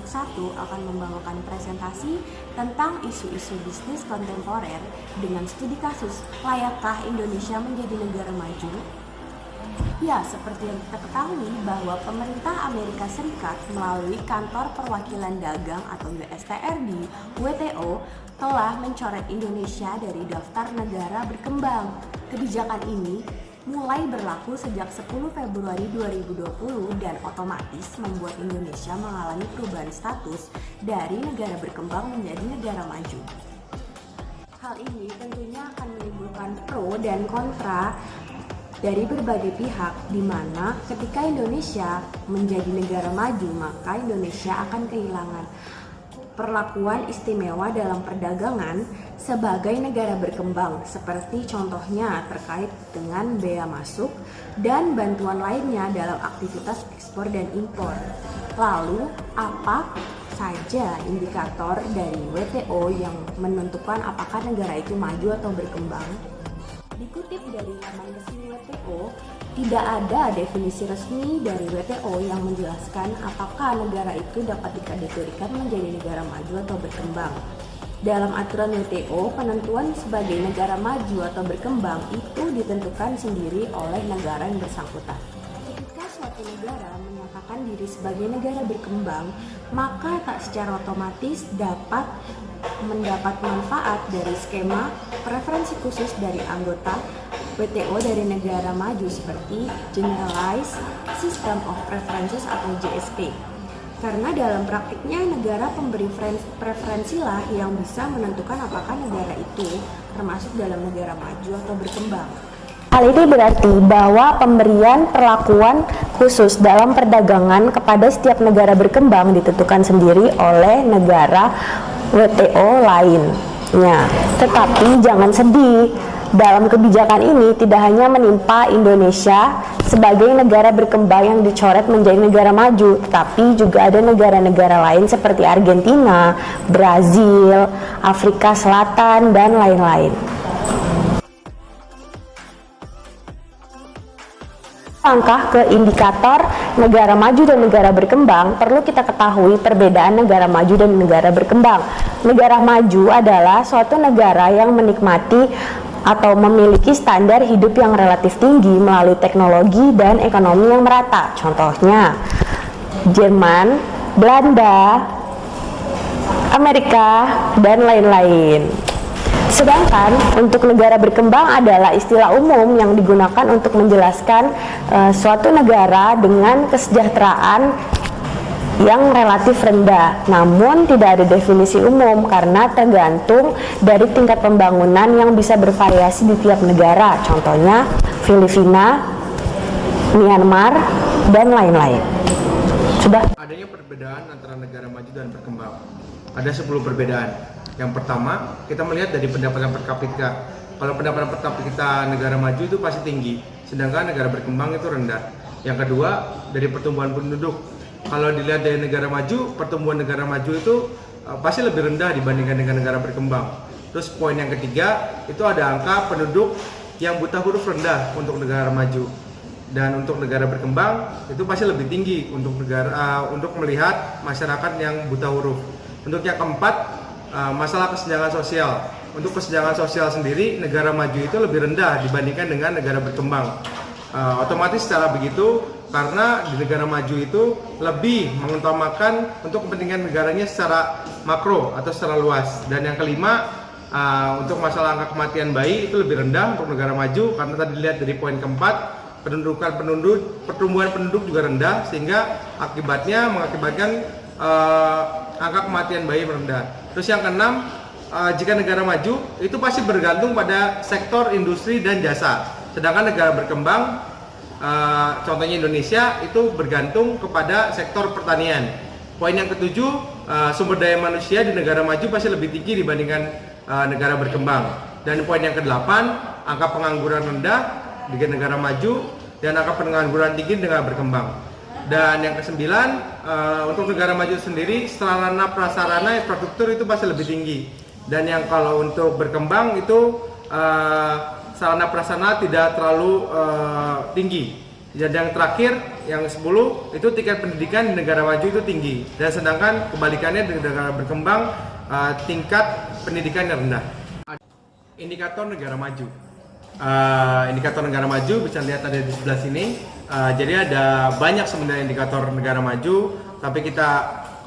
satu akan membawakan presentasi tentang isu-isu bisnis kontemporer dengan studi kasus layakkah Indonesia menjadi negara maju? Ya, seperti yang kita ketahui bahwa pemerintah Amerika Serikat melalui Kantor Perwakilan Dagang atau USTR di WTO telah mencoret Indonesia dari daftar negara berkembang. Kebijakan ini mulai berlaku sejak 10 Februari 2020 dan otomatis membuat Indonesia mengalami perubahan status dari negara berkembang menjadi negara maju. Hal ini tentunya akan menimbulkan pro dan kontra dari berbagai pihak, di mana ketika Indonesia menjadi negara maju, maka Indonesia akan kehilangan perlakuan istimewa dalam perdagangan sebagai negara berkembang, seperti contohnya terkait dengan bea masuk dan bantuan lainnya dalam aktivitas ekspor dan impor. Lalu, apa saja indikator dari WTO yang menentukan apakah negara itu maju atau berkembang? Dikutip dari laman resmi WTO, tidak ada definisi resmi dari WTO yang menjelaskan apakah negara itu dapat dikategorikan menjadi negara maju atau berkembang. Dalam aturan WTO, penentuan sebagai negara maju atau berkembang itu ditentukan sendiri oleh negara yang bersangkutan. Ketika suatu negara menyatakan diri sebagai negara berkembang, maka tak secara otomatis dapat mendapat manfaat dari skema preferensi khusus dari anggota WTO dari negara maju seperti Generalized System of Preferences atau GSP. Karena dalam praktiknya negara pemberi preferensilah yang bisa menentukan apakah negara itu termasuk dalam negara maju atau berkembang. Hal ini berarti bahwa pemberian perlakuan khusus dalam perdagangan kepada setiap negara berkembang ditentukan sendiri oleh negara WTO lainnya. Tetapi jangan sedih, dalam kebijakan ini tidak hanya menimpa Indonesia sebagai negara berkembang yang dicoret menjadi negara maju, tetapi juga ada negara-negara lain seperti Argentina, Brazil, Afrika Selatan, dan lain-lain. Langkah ke indikator negara maju dan negara berkembang, perlu kita ketahui perbedaan negara maju dan negara berkembang. Negara maju adalah suatu negara yang menikmati atau memiliki standar hidup yang relatif tinggi melalui teknologi dan ekonomi yang merata. Contohnya, Jerman, Belanda, Amerika, dan lain-lain. Sedangkan untuk negara berkembang adalah istilah umum yang digunakan untuk menjelaskan suatu negara dengan kesejahteraan yang relatif rendah, namun tidak ada definisi umum karena tergantung dari tingkat pembangunan yang bisa bervariasi di tiap negara, contohnya Filipina, Myanmar, dan lain-lain. Sudah? Adanya perbedaan antara negara maju dan berkembang. Ada 10 perbedaan. Yang pertama, kita melihat dari pendapatan per kapita. Kalau pendapatan per kapita negara maju itu pasti tinggi, sedangkan negara berkembang itu rendah. Yang kedua, dari pertumbuhan penduduk. Kalau dilihat dari negara maju, pertumbuhan negara maju itu pasti lebih rendah dibandingkan dengan negara berkembang. Terus poin yang ketiga, itu ada angka penduduk yang buta huruf rendah untuk negara maju. Dan untuk negara berkembang itu pasti lebih tinggi untuk untuk melihat masyarakat yang buta huruf. Untuk yang keempat, masalah kesenjangan sosial. Untuk kesenjangan sosial sendiri, negara maju itu lebih rendah dibandingkan dengan negara berkembang. Otomatis secara begitu, karena di negara maju itu lebih mengutamakan untuk kepentingan negaranya secara makro atau secara luas. Dan yang kelima, untuk masalah angka kematian bayi itu lebih rendah untuk negara maju, karena tadi dilihat dari poin keempat, pertumbuhan penduduk juga rendah, sehingga akibatnya mengakibatkan angka kematian bayi rendah. Terus yang keenam, jika negara maju itu pasti bergantung pada sektor industri dan jasa, sedangkan negara berkembang, contohnya Indonesia, itu bergantung kepada sektor pertanian. Poin yang ketujuh, sumber daya manusia di negara maju pasti lebih tinggi dibandingkan negara berkembang. Dan poin yang kedelapan, angka pengangguran rendah di negara maju dan angka pengangguran tinggi di negara berkembang. Dan yang kesembilan, untuk negara maju sendiri, sarana prasarana infrastruktur itu pasti lebih tinggi. Dan yang kalau untuk berkembang itu sarana prasarana tidak terlalu tinggi. Dan yang terakhir, yang 10 itu tingkat pendidikan di negara maju itu tinggi, dan sedangkan kebalikannya di negara berkembang tingkat pendidikannya rendah. Indikator negara maju. Indikator negara maju bisa lihat ada di sebelah sini. Jadi ada banyak sebenarnya indikator negara maju, tapi kita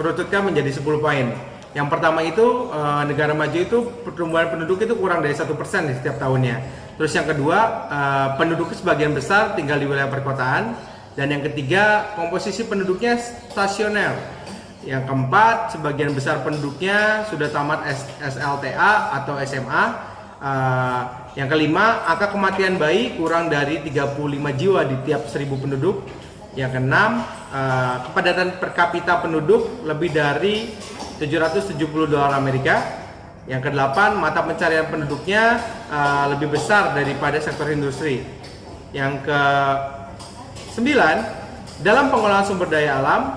kerututkan menjadi 10 poin. Yang pertama itu negara maju itu pertumbuhan penduduk itu kurang dari 1% di setiap tahunnya. Terus yang kedua, penduduk sebagian besar tinggal di wilayah perkotaan. Dan yang ketiga, komposisi penduduknya stasioner. Yang keempat, sebagian besar penduduknya sudah tamat SLTA atau SMA. Yang kelima, angka kematian bayi kurang dari 35 jiwa di tiap 1000 penduduk. Yang keenam, kepadatan per kapita penduduk lebih dari $770 Amerika. Yang kedelapan, mata pencarian penduduknya lebih besar daripada sektor industri. Yang ke-9, dalam pengelolaan sumber daya alam,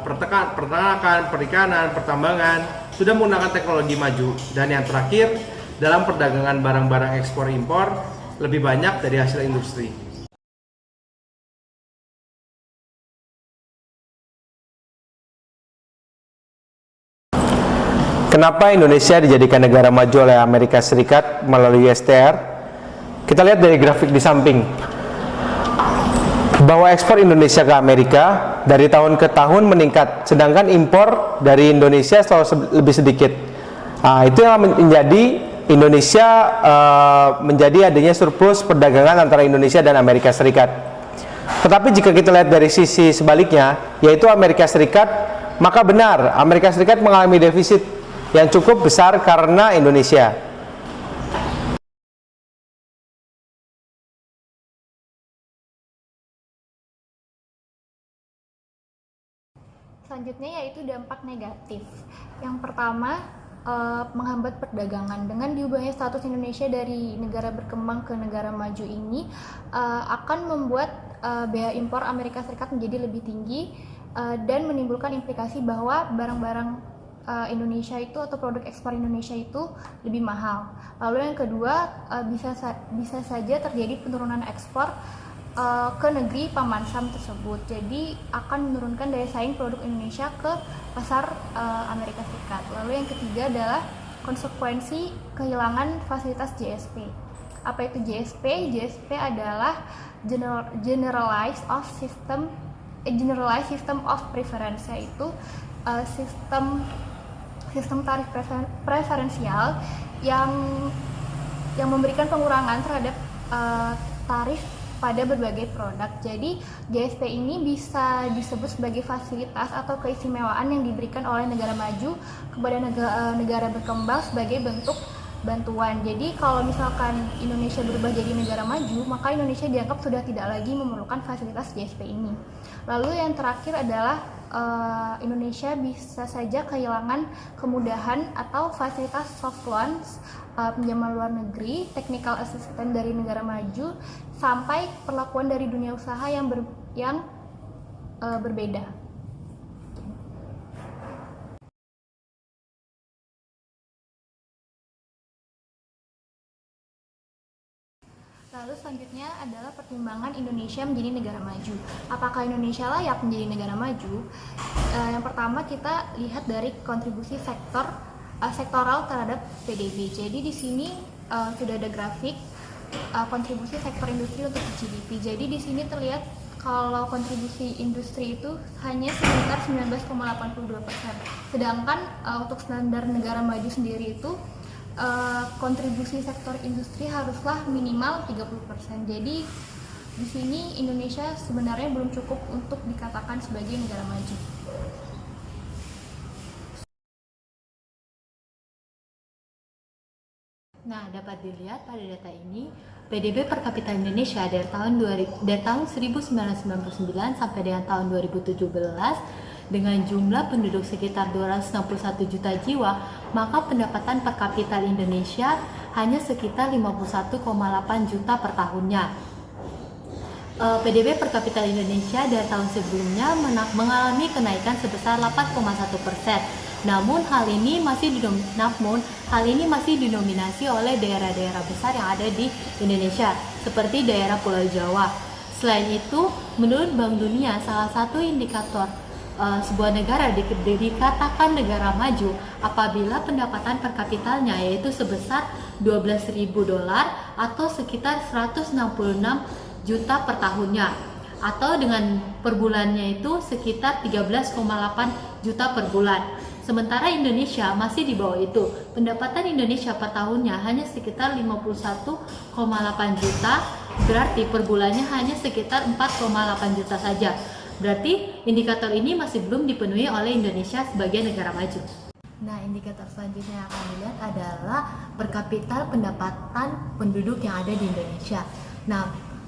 peternakan, perikanan, pertambangan sudah menggunakan teknologi maju. Dan yang terakhir, dalam perdagangan barang-barang ekspor impor lebih banyak dari hasil industri. Kenapa Indonesia dijadikan negara maju oleh Amerika Serikat melalui USTR? Kita lihat dari grafik di samping bahwa ekspor Indonesia ke Amerika dari tahun ke tahun meningkat, sedangkan impor dari Indonesia selalu lebih sedikit. Itu yang menjadi Indonesia menjadi adanya surplus perdagangan antara Indonesia dan Amerika Serikat. Tetapi jika kita lihat dari sisi sebaliknya, yaitu Amerika Serikat, maka benar Amerika Serikat mengalami defisit yang cukup besar karena Indonesia. Selanjutnya yaitu dampak negatif. Yang pertama, menghambat perdagangan. Dengan diubahnya status Indonesia dari negara berkembang ke negara maju ini akan membuat bea impor Amerika Serikat menjadi lebih tinggi dan menimbulkan implikasi bahwa barang-barang Indonesia itu atau produk ekspor Indonesia itu lebih mahal. Lalu yang kedua, bisa saja terjadi penurunan ekspor ke negeri paman Sam tersebut. Jadi akan menurunkan daya saing produk Indonesia ke pasar Amerika Serikat. Lalu yang ketiga adalah konsekuensi kehilangan fasilitas JSP. Apa itu JSP? JSP adalah Generalized System of Preference, yaitu sistem tarif preferensial yang memberikan pengurangan terhadap tarif pada berbagai produk. Jadi GSP ini bisa disebut sebagai fasilitas atau keistimewaan yang diberikan oleh negara maju kepada negara berkembang sebagai bentuk bantuan. Jadi kalau misalkan Indonesia berubah jadi negara maju, maka Indonesia dianggap sudah tidak lagi memerlukan fasilitas GSP ini. Lalu yang terakhir adalah Indonesia bisa saja kehilangan kemudahan atau fasilitas soft loans, pinjaman luar negeri, technical assistance dari negara maju, sampai perlakuan dari dunia usaha yang berbeda. Lalu selanjutnya adalah pertimbangan Indonesia menjadi negara maju. Apakah Indonesia layak menjadi negara maju? Yang pertama kita lihat dari kontribusi sektoral terhadap PDB. Jadi di sini sudah ada grafik kontribusi sektor industri untuk GDP. Jadi di sini terlihat kalau kontribusi industri itu hanya sekitar 19,82%. Sedangkan untuk standar negara maju sendiri itu kontribusi sektor industri haruslah minimal 30%. Jadi di sini Indonesia sebenarnya belum cukup untuk dikatakan sebagai negara maju. Nah, dapat dilihat pada data ini, PDB per kapita Indonesia dari tahun 1999 sampai dengan tahun 2017 dengan jumlah penduduk sekitar 261 juta jiwa, maka pendapatan per kapita Indonesia hanya sekitar 51,8 juta per tahunnya. PDB per kapita Indonesia dari tahun sebelumnya mengalami kenaikan sebesar 8,1%. Namun hal ini masih didominasi oleh daerah-daerah besar yang ada di Indonesia, seperti daerah Pulau Jawa. Selain itu, menurut Bank Dunia, salah satu indikator sebuah negara dikatakan negara maju apabila pendapatan per kapitalnya yaitu sebesar $12.000 atau sekitar 166 juta per tahunnya, atau dengan per bulannya itu sekitar 13,8 juta per bulan. Sementara Indonesia masih di bawah itu. Pendapatan Indonesia per tahunnya hanya sekitar 51,8 juta, berarti per bulannya hanya sekitar 4,8 juta saja. Berarti indikator ini masih belum dipenuhi oleh Indonesia sebagai negara maju. Nah, indikator selanjutnya yang akan dilihat adalah per kapita pendapatan penduduk yang ada di Indonesia. Nah,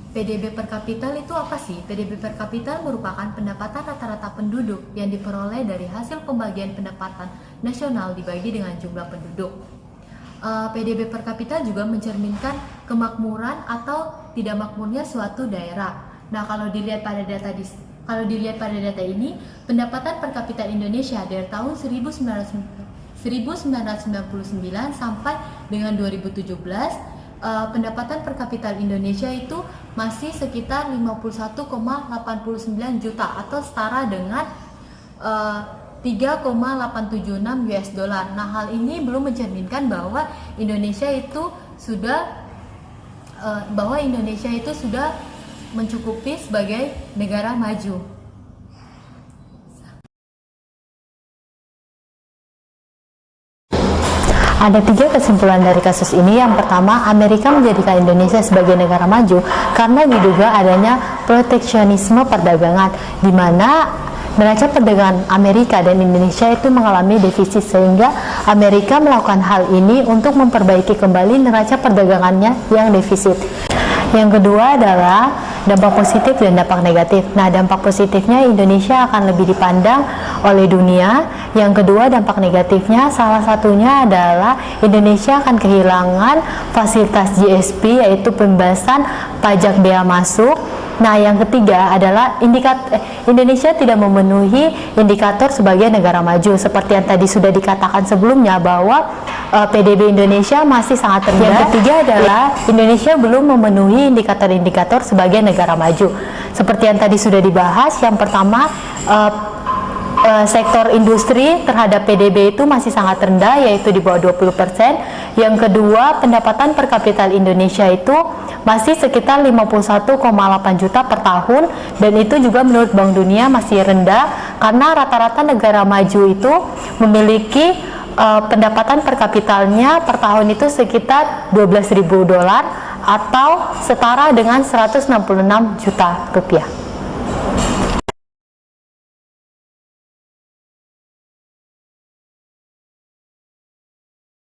PDB per kapita itu apa sih? PDB per kapita merupakan pendapatan rata-rata penduduk yang diperoleh dari hasil pembagian pendapatan nasional dibagi dengan jumlah penduduk. PDB per kapita juga mencerminkan kemakmuran atau tidak makmurnya suatu daerah. Nah, kalau dilihat pada data ini, pendapatan per kapita Indonesia dari tahun 1999 sampai dengan 2017, pendapatan per kapita Indonesia itu masih sekitar 51,89 juta atau setara dengan 3,876 US dollar. Nah, hal ini belum mencerminkan bahwa Indonesia itu sudah mencukupi sebagai negara maju. Ada 3 kesimpulan dari kasus ini. Yang pertama, Amerika menjadikan Indonesia sebagai negara maju karena diduga adanya proteksionisme perdagangan, di mana neraca perdagangan Amerika dan Indonesia itu mengalami defisit, sehingga Amerika melakukan hal ini untuk memperbaiki kembali neraca perdagangannya yang defisit. Yang kedua adalah dampak positif dan dampak negatif. Nah, dampak positifnya Indonesia akan lebih dipandang oleh dunia. Yang kedua, dampak negatifnya salah satunya adalah Indonesia akan kehilangan fasilitas GSP, yaitu pembebasan pajak bea masuk. Nah, yang ketiga adalah Indonesia tidak memenuhi indikator sebagai negara maju, seperti yang tadi sudah dikatakan sebelumnya bahwa PDB Indonesia masih sangat rendah. Yang ketiga adalah Indonesia belum memenuhi indikator-indikator sebagai negara maju. Seperti yang tadi sudah dibahas, yang pertama sektor industri terhadap PDB itu masih sangat rendah, yaitu di bawah 20%. Yang kedua, pendapatan per kapita Indonesia itu masih sekitar 51,8 juta per tahun, dan itu juga menurut Bank Dunia masih rendah karena rata-rata negara maju itu memiliki pendapatan per kapitalnya per tahun itu sekitar $12.000 atau setara dengan 166 juta rupiah.